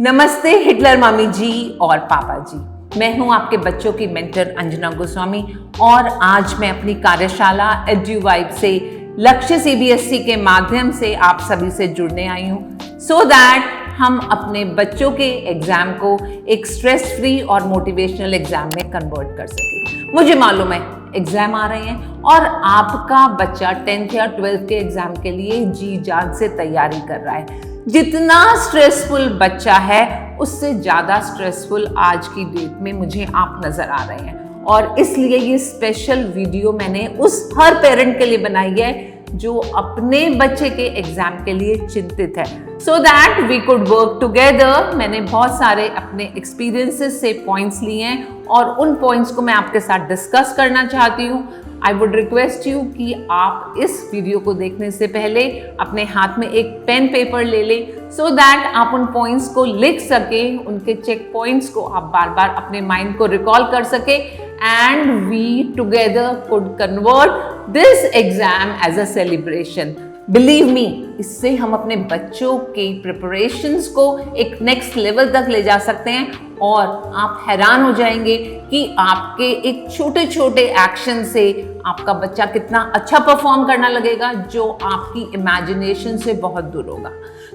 नमस्ते हिटलर मामी जी और पापा जी। मैं हूं आपके बच्चों की मेंटर अंजना गोस्वामी और आज मैं अपनी कार्यशाला एड्यूवाइब से लक्ष्य सीबीएसई के माध्यम से आप सभी से जुड़ने आई हूं सो दैट हम अपने बच्चों के एग्जाम को एक स्ट्रेस फ्री और मोटिवेशनल एग्जाम में कन्वर्ट कर सके। मुझे मालूम है एग्जाम आ रहे हैं और आपका बच्चा 10th या 12th के एग्जाम के लिए जी जान से तैयारी कर रहा है। जितना स्ट्रेसफुल बच्चा है उससे ज़्यादा स्ट्रेसफुल आज की डेट में मुझे आप नज़र आ रहे हैं और इसलिए ये स्पेशल वीडियो मैंने उस हर पेरेंट के लिए बनाई है जो अपने बच्चे के एग्जाम के लिए चिंतित है so that we could work together. मैंने बहुत सारे अपने एक्सपीरियंसेस से पॉइंट्स लिए हैं और उन पॉइंट्स को मैं आपके साथ डिस्कस करना चाहती हूँ। आई वुड रिक्वेस्ट यू कि आप इस वीडियो को देखने से पहले अपने हाथ में एक पेन पेपर ले लें सो दैट आप उन पॉइंट्स को लिख सकें, उनके चेक पॉइंट्स को आप बार बार अपने माइंड को रिकॉल कर सकें and we together could convert this exam as a celebration. Believe me, इससे हम अपने बच्चों के प्रिपरेशंस को एक नेक्स्ट लेवल तक ले जा सकते हैं और आप हैरान हो जाएंगे कि आपके एक छोटे छोटे एक्शन से आपका बच्चा कितना अच्छा परफॉर्म करना लगेगा जो आपकी इमेजिनेशन से बहुत दूर होगा।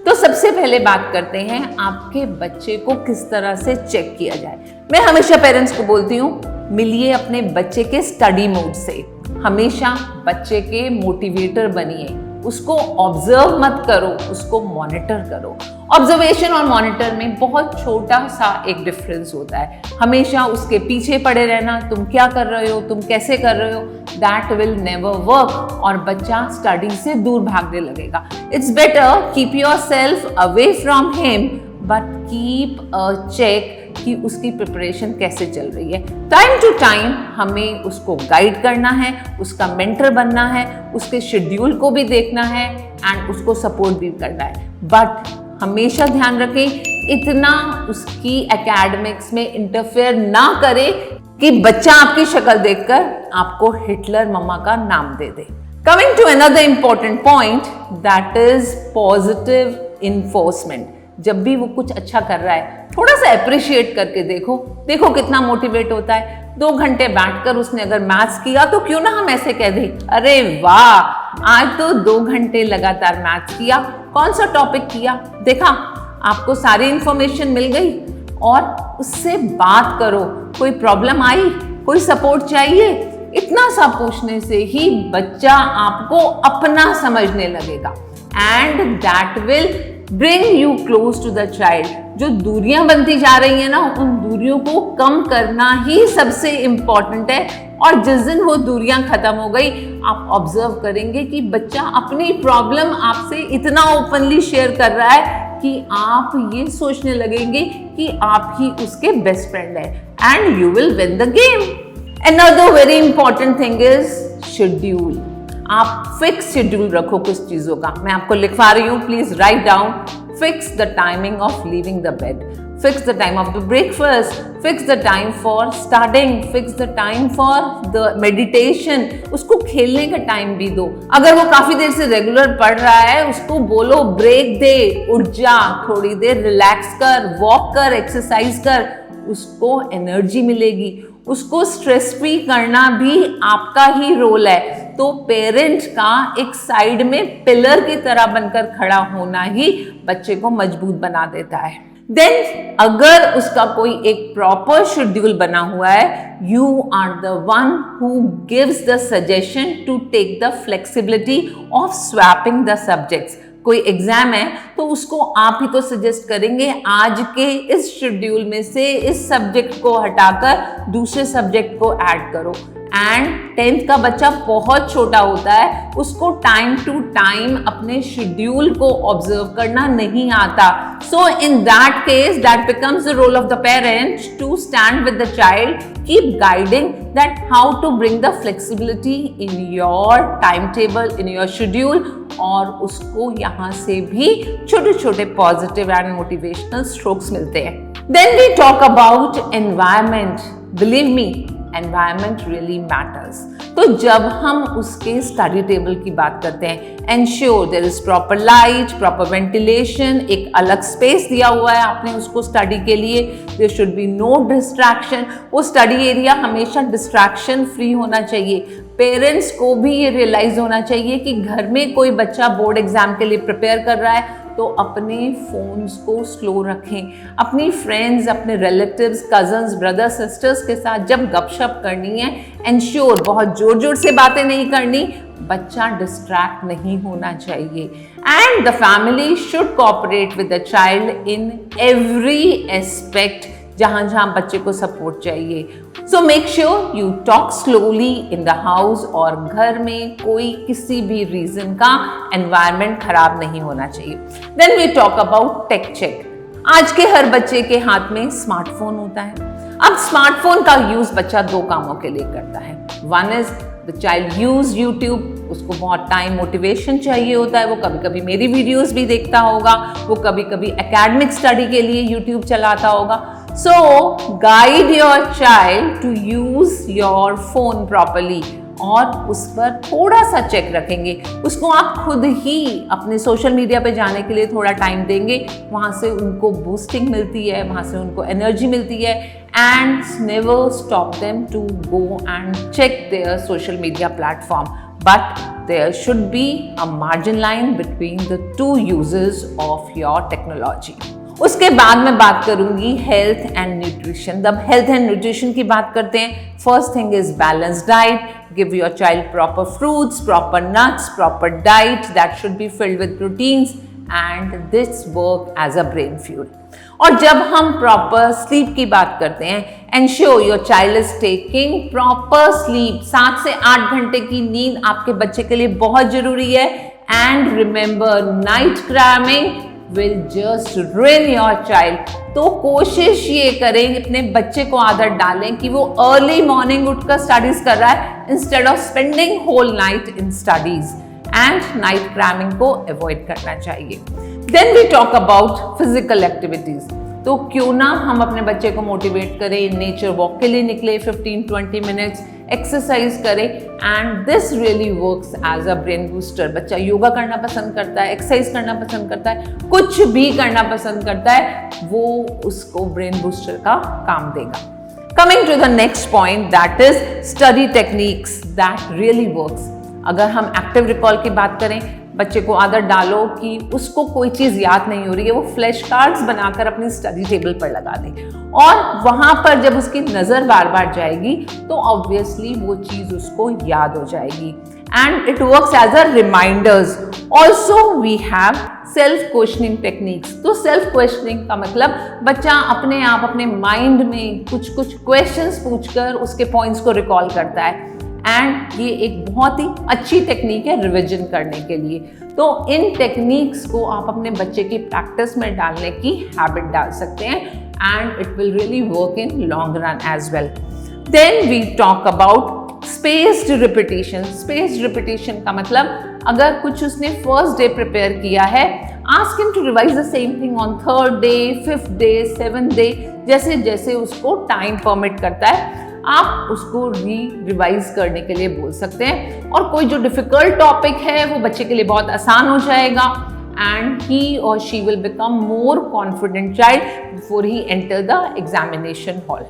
तो सबसे पहले बात करते हैं आपके बच्चे को किस तरह से चेक किया जाए। मैं हमेशा पेरेंट्स को बोलती हूँ मिलिए अपने बच्चे के स्टडी मोड से, हमेशा बच्चे के मोटिवेटर बनिए, उसको ऑब्जर्व मत करो, उसको मॉनिटर करो। ऑब्जर्वेशन और मॉनिटर में बहुत छोटा सा एक डिफरेंस होता है। हमेशा उसके पीछे पड़े रहना, तुम क्या कर रहे हो, तुम कैसे कर रहे हो, दैट विल नेवर वर्क और बच्चा स्टडी से दूर भागने लगेगा। It's better keep yourself away from him but keep a check कि उसकी प्रिपरेशन कैसे चल रही है। टाइम टू टाइम हमें उसको गाइड करना है, उसका मेंटर बनना है, उसके शेड्यूल को भी देखना है एंड उसको सपोर्ट भी करना है। बट हमेशा ध्यान रखें इतना उसकी एकेडमिक्स में इंटरफेयर ना करे कि बच्चा आपकी शक्ल देखकर आपको हिटलर मम्मा का नाम दे दे। Coming to another important point that is positive enforcement. जब भी वो कुछ अच्छा कर रहा है थोड़ा सा अप्रिशिएट करके देखो कितना मोटिवेट होता है। 2 घंटे बैठकर उसने अगर मैथ्स किया तो क्यों ना हम ऐसे कह दें, अरे वाह आज तो 2 घंटे लगातार मैथ्स किया, कौन सा टॉपिक किया, देखा आपको सारी इंफॉर्मेशन मिल गई। और उससे बात करो, कोई प्रॉब्लम आई, कोई सपोर्ट चाहिए, इतना सा पूछने से ही बच्चा आपको अपना समझने लगेगा and that will bring you close to the child. जो दूरियां बनती जा रही हैं ना, उन दूरियों को कम करना ही सबसे इम्पॉर्टेंट है और जिस दिन वो दूरियां खत्म हो गई आप ऑब्जर्व करेंगे कि बच्चा अपनी प्रॉब्लम आपसे इतना ओपनली शेयर कर रहा है कि आप ये सोचने लगेंगे कि आप ही उसके बेस्ट फ्रेंड है and you will win the game. Another very important thing is schedule. आप फिक्स शेड्यूल रखो कुछ चीजों का। मैं आपको लिखवा रही हूँ, please write down. Fix the timing of leaving the bed, fix the time of the breakfast, fix the time for studying, fix the time for the meditation. उसको खेलने का टाइम भी दो। अगर वो काफी देर से रेगुलर पढ़ रहा है उसको बोलो ब्रेक दे, उठ जा, थोड़ी देर रिलैक्स कर, वॉक कर, एक्सरसाइज कर, उसको एनर्जी मिलेगी। उसको स्ट्रेस फ्री करना भी आपका ही रोल है। तो पेरेंट का एक साइड में पिलर की तरह बनकर खड़ा होना ही बच्चे को मजबूत बना देता है। देन अगर उसका कोई एक प्रॉपर शेड्यूल बना हुआ है, you are the one who gives the suggestion to take the flexibility of swapping the subjects. कोई एग्जाम है तो उसको आप ही तो सजेस्ट करेंगे आज के इस शेड्यूल में से इस सब्जेक्ट को हटाकर दूसरे सब्जेक्ट को ऐड करो। एंड 10th का बच्चा बहुत छोटा होता है, उसको टाइम टू टाइम अपने शेड्यूल को ऑब्जर्व करना नहीं आता। So in that case that becomes the role of the parent to stand with the child, keep guiding that how to bring the flexibility in your time table, in your schedule और उसको यहाँ से भी छोटे छोटे positive and motivational strokes मिलते हैं। Then we talk about environment. Believe me, environment really matters. तो जब हम उसके स्टडी टेबल की बात करते हैं, ensure there is proper light, proper ventilation, एक अलग स्पेस दिया हुआ है आपने उसको स्टडी के लिए, there should be no distraction. वो स्टडी एरिया हमेशा डिस्ट्रैक्शन फ्री होना चाहिए। पेरेंट्स को भी ये रियलाइज होना चाहिए कि घर में कोई बच्चा बोर्ड एग्जाम के लिए प्रिपेयर कर रहा है तो अपने फोन्स को स्लो रखें। अपनी फ्रेंड्स, अपने रिलेटिव्स, कजन्स, ब्रदर्स, सिस्टर्स के साथ जब गपशप करनी है, एंश्योर बहुत जोर जोर से बातें नहीं करनी, बच्चा डिस्ट्रैक्ट नहीं होना चाहिए। And the family should cooperate with the child in every aspect, जहां जहां बच्चे को सपोर्ट चाहिए। सो make sure you talk slowly in the house, और घर में कोई किसी भी रीजन का एनवायरनमेंट खराब नहीं होना चाहिए। Then we talk about tech check. आज के हर बच्चे के हाथ में स्मार्टफोन होता है। अब स्मार्टफोन का यूज बच्चा दो कामों के लिए करता है। One is the child use YouTube, उसको बहुत टाइम मोटिवेशन चाहिए होता है, वो कभी कभी मेरी वीडियोस भी देखता होगा, वो कभी कभी एकेडमिक स्टडी के लिए यूट्यूब चलाता होगा। So guide your child to use your phone properly, और उस पर थोड़ा सा चेक रखेंगे। उसको आप खुद ही अपने सोशल मीडिया पे जाने के लिए थोड़ा टाइम देंगे, वहाँ से उनको बूस्टिंग मिलती है, वहाँ से उनको एनर्जी मिलती है। And never stop them to go and check their social media platform, but there should be a margin line between the two uses of your technology. उसके बाद मैं बात करूंगी हेल्थ एंड न्यूट्रिशन। जब हेल्थ एंड न्यूट्रिशन की बात करते हैं, first thing is balance diet. Give your child proper fruits, proper nuts, proper diet that should be filled with proteins, and this work as a brain fuel. और जब हम proper sleep की बात करते हैं, ensure your child is taking proper sleep. 7 से 8 घंटे की नींद आपके बच्चे के लिए बहुत जरूरी है। And remember, night cramming will just ruin your child। तो कोशिश ये करें, अपने बच्चे को आदत डालें कि वो अर्ली मॉर्निंग उठकर स्टडीज कर रहा है instead of spending whole night in studies, and night cramming को अवॉइड करना चाहिए। Then we talk about physical activities. तो क्यों ना हम अपने बच्चे को मोटिवेट करें, नेचर वॉक के लिए निकले 15-20 मिनट्स, एक्सरसाइज करें, and this really works as a brain booster. बच्चा योगा करना पसंद करता है, एक्सरसाइज करना पसंद करता है, कुछ भी करना पसंद करता है, वो उसको ब्रेन बूस्टर का काम देगा। Coming to the next point, that is study techniques that really works. अगर हम एक्टिव रिकॉल की बात करें, बच्चे को आदत डालो कि उसको कोई चीज़ याद नहीं हो रही है, वो फ्लैश कार्ड्स बनाकर अपनी स्टडी टेबल पर लगा दे, और वहाँ पर जब उसकी नज़र बार बार जाएगी तो ऑब्वियसली वो चीज़ उसको याद हो जाएगी। And it works as a reminders. Also we have self questioning techniques. तो सेल्फ क्वेश्चनिंग का मतलब बच्चा अपने आप अपने माइंड में कुछ कुछ क्वेश्चंस पूछकर उसके पॉइंट्स को रिकॉल करता है, एंड ये एक बहुत ही अच्छी टेक्निक है रिविजन करने के लिए। तो इन टेक्निक्स को आप अपने बच्चे की प्रैक्टिस में डालने की हैबिट डाल सकते हैं, and it will really work in long run as well. Then we talk about spaced repetition. Spaced repetition का मतलब, अगर कुछ उसने फर्स्ट डे प्रिपेयर किया है, ask him to revise the same thing on 3rd day, 5th day, 7th day, जैसे जैसे उसको टाइम परमिट करता है आप उसको रिवाइज करने के लिए बोल सकते हैं। और कोई जो डिफिकल्ट टॉपिक है वो बच्चे के लिए बहुत आसान हो जाएगा, एंड ही और she will become more confident child before he enter the examination hall.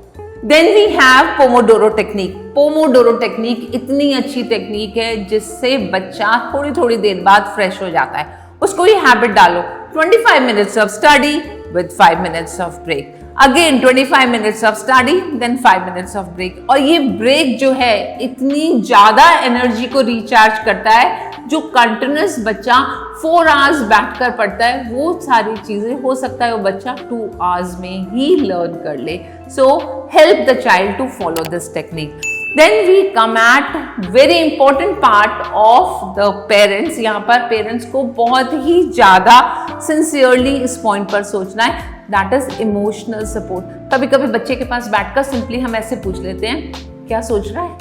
Then we have Pomodoro technique. Pomodoro technique इतनी अच्छी टेक्निक है जिससे बच्चा थोड़ी थोड़ी देर बाद फ्रेश हो जाता है। उसको ये हैबिट डालो, 25 minutes of study with 5 minutes of break, again 25 minutes of study then 5 minutes of break. और ये ब्रेक जो है इतनी ज्यादा एनर्जी को रिचार्ज करता है, जो कंटिन्यूस बच्चा 4 आवर्स बैठकर पढ़ता है, वो सारी चीजें हो सकता है वो बच्चा 2 आवर्स में ही लर्न कर ले। So help the child to follow this technique. Then we come at very important part of the parents। यहाँ पर पेरेंट्स को बहुत ही ज़्यादा सिंसियरली इस पॉइंट पर सोचना है, दैट इज इमोशनल सपोर्ट। कभी कभी बच्चे के पास बैठकर सिंपली हम ऐसे पूछ लेते हैं, क्या सोच रहा है,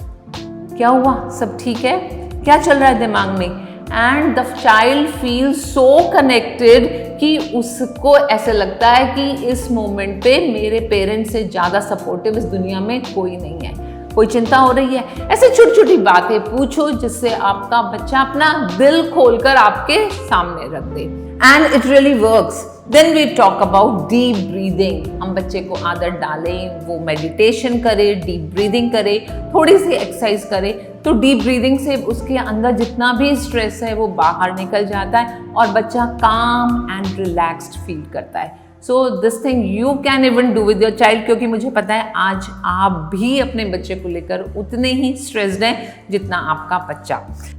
क्या हुआ, सब ठीक है, क्या चल रहा है दिमाग में, and the child feel so connected कि उसको ऐसे लगता है कि इस मोमेंट पे मेरे पेरेंट्स से ज़्यादा सपोर्टिव इस दुनिया में कोई नहीं है। कोई चिंता हो रही है? ऐसे छोटी छोटी बातें पूछो जिससे आपका बच्चा अपना दिल खोलकर आपके सामने रख दे, and it really works. Then we talk about deep breathing. हम बच्चे को आदत डालें, वो मेडिटेशन करे, डीप ब्रीदिंग करे, थोड़ी सी एक्सरसाइज करे, तो डीप ब्रीदिंग से उसके अंदर जितना भी स्ट्रेस है वो बाहर निकल जाता है और बच्चा काम एंड रिलैक्स्ड फील करता है। So this thing you can even do with your child, क्योंकि मुझे पता है आज आप भी अपने बच्चे को लेकर उतने ही स्ट्रेस्ड हैं जितना आपका बच्चा।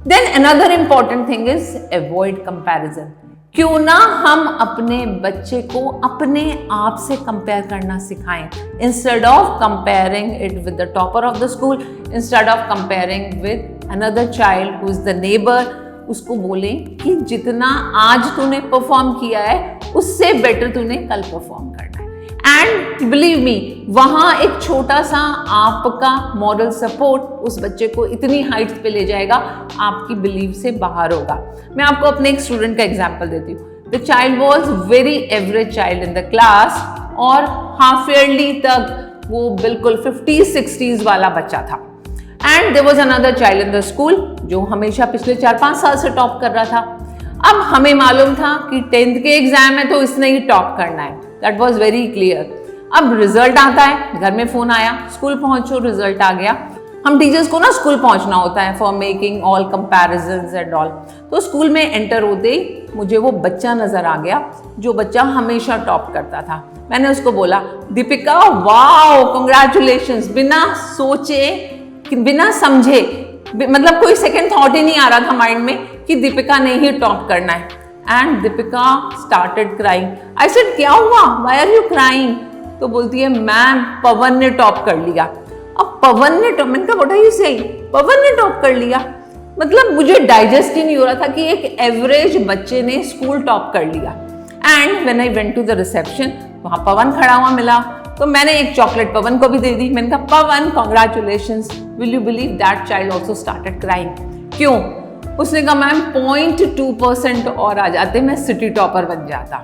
Then another important thing is avoid comparison. क्यों ना हम अपने बच्चे को अपने आप से कंपेयर करना सिखाएं, instead of comparing it with the topper of the school, instead of comparing with another child who is the neighbour. उसको बोलें कि जितना आज तूने परफॉर्म किया है उससे बेटर तूने कल परफॉर्म करना है। एंड बिलीव मी, वहां एक छोटा सा आपका मॉरल सपोर्ट उस बच्चे को इतनी हाइट्स पे ले जाएगा, आपकी बिलीव से बाहर होगा। मैं आपको अपने एक स्टूडेंट का एग्जांपल देती हूँ। The child was very average child in the class और हाफ ईयरली तक वो बिल्कुल 50-60s वाला बच्चा था। And there was another child in the school जो हमेशा पिछले 4-5 साल से टॉप कर रहा था। अब हमें मालूम था कि 10th के एग्जाम है तो इसने ही टॉप करना है, दैट वाज वेरी क्लियर। अब रिजल्ट आता है, घर में फोन आया, स्कूल पहुंचो, रिजल्ट आ गया। हम टीचर्स को ना स्कूल पहुंचना होता है for making all comparisons and all. तो स्कूल में एंटर होते ही मुझे वो बच्चा नजर आ गया जो बच्चा हमेशा टॉप करता था। मैंने उसको बोला, दीपिका वाओ कांग्रेचुलेशंस, बिना सोचे बिना समझे, मतलब कोई सेकंड थॉट ही नहीं आ रहा था माइंड में कि दीपिका ने ही टॉप करना है। And Deepika started crying. I said क्या हुआ, व्हाई आर यू क्राइंग? तो बोलती है मैम पवन ने टॉप कर लिया। अब पवन ने टॉप, मैंने कहा व्हाट आर यू सेइंग, पवन ने टॉप कर लिया? मतलब मुझे डाइजेस्ट ही नहीं हो रहा था कि एक एवरेज बच्चे ने स्कूल टॉप कर लिया। And when I went to the reception, वहां पवन खड़ा हुआ मिला, तो मैंने एक चॉकलेट पवन को भी दे दी। मैंने कहा Pawan congratulations. Will you believe that child also started crying. क्यों? उसने कहा मैम 0.2% और आ जाते मैं सिटी टॉपर बन जाता।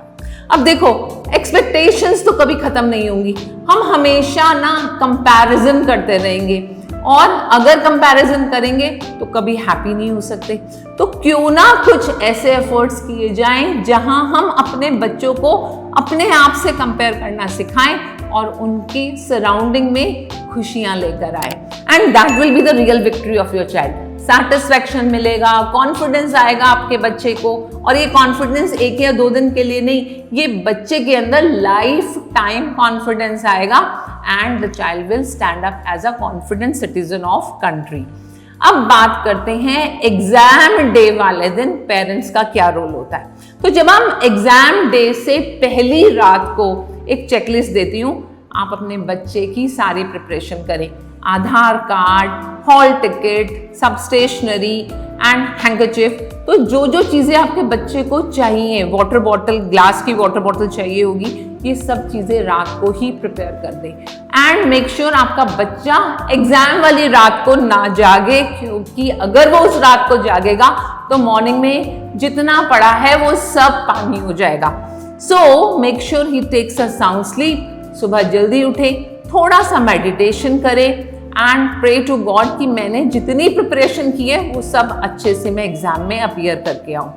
अब देखो, एक्सपेक्टेशंस तो कभी खत्म नहीं होंगी, हम हमेशा ना कंपैरिजन करते रहेंगे और अगर कंपैरिजन करेंगे तो कभी हैप्पी नहीं हो सकते। तो क्यों ना कुछ ऐसे एफर्ट्स किए जाएं जहां हम अपने बच्चों को अपने आप से कंपेयर करना सिखाएं और उनके सराउंडिंग में खुशियां लेकर आए, and that will be the real victory of your child. Satisfaction मिलेगा, कॉन्फिडेंस आएगा आपके बच्चे को, और ये कॉन्फिडेंस एक या 2 दिन के लिए नहीं, ये बच्चे के अंदर लाइफ टाइम कॉन्फिडेंस आएगा and the child will stand up as a confident citizen of country. अब बात करते हैं एग्जाम डे वाले दिन पेरेंट्स का क्या रोल होता है। तो जब हम एग्जाम डे से पहली रात को एक चेकलिस्ट देती हूँ, आप अपने बच्चे की सारी प्रिपरेशन करें, आधार कार्ड, हॉल टिकट, सब स्टेशनरी एंड हैंकरचिफ। तो जो जो चीज़ें आपके बच्चे को चाहिए, वाटर बॉटल, ग्लास की वाटर बॉटल चाहिए होगी, ये सब चीज़ें रात को ही प्रिपेयर कर दें। एंड मेक श्योर आपका बच्चा एग्जाम वाली रात को ना जागे, क्योंकि अगर वो उस रात को जागेगा तो मॉर्निंग में जितना पड़ा है वो सब पानी हो जाएगा। So make sure he takes a sound sleep, सुबह जल्दी उठे, थोड़ा सा मेडिटेशन करे एंड प्रे टू गॉड कि मैंने जितनी प्रिपरेशन की है वो सब अच्छे से मैं एग्जाम में अपीयर करके आऊँ।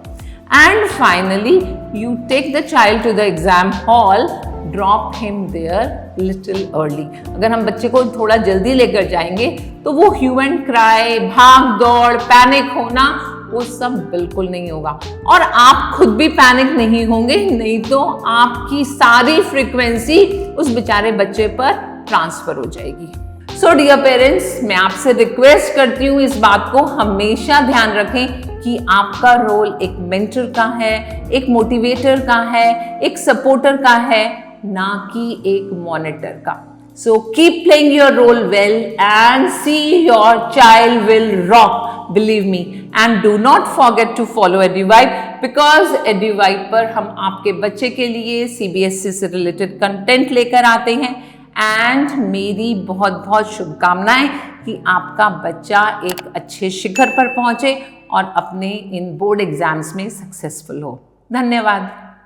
And finally you take the child to the exam hall, drop him there little early. अगर हम बच्चे को थोड़ा जल्दी लेकर जाएंगे तो वो ह्यू एंड क्राई, भाग दौड़, पैनिक होना, वो सब बिल्कुल नहीं होगा, और आप खुद भी पैनिक नहीं होंगे, नहीं तो आपकी सारी फ्रीक्वेंसी उस बेचारे बच्चे पर ट्रांसफर हो जाएगी। सो डियर पेरेंट्स, मैं आपसे रिक्वेस्ट करती हूँ इस बात को हमेशा ध्यान रखें कि आपका रोल एक मेंटर का है, एक मोटिवेटर का है, एक सपोर्टर का है, ना कि एक मॉनिटर का। So keep playing your role well and see your child will rock, believe me. And do not forget to follow EduVibe, because EduVibe पर हम आपके बच्चे के लिए CBSE से रिलेटेड कंटेंट लेकर आते हैं। एंड मेरी बहुत बहुत शुभकामनाएं कि आपका बच्चा एक अच्छे शिखर पर पहुंचे और अपने इन बोर्ड एग्जाम्स में सक्सेसफुल हो। धन्यवाद।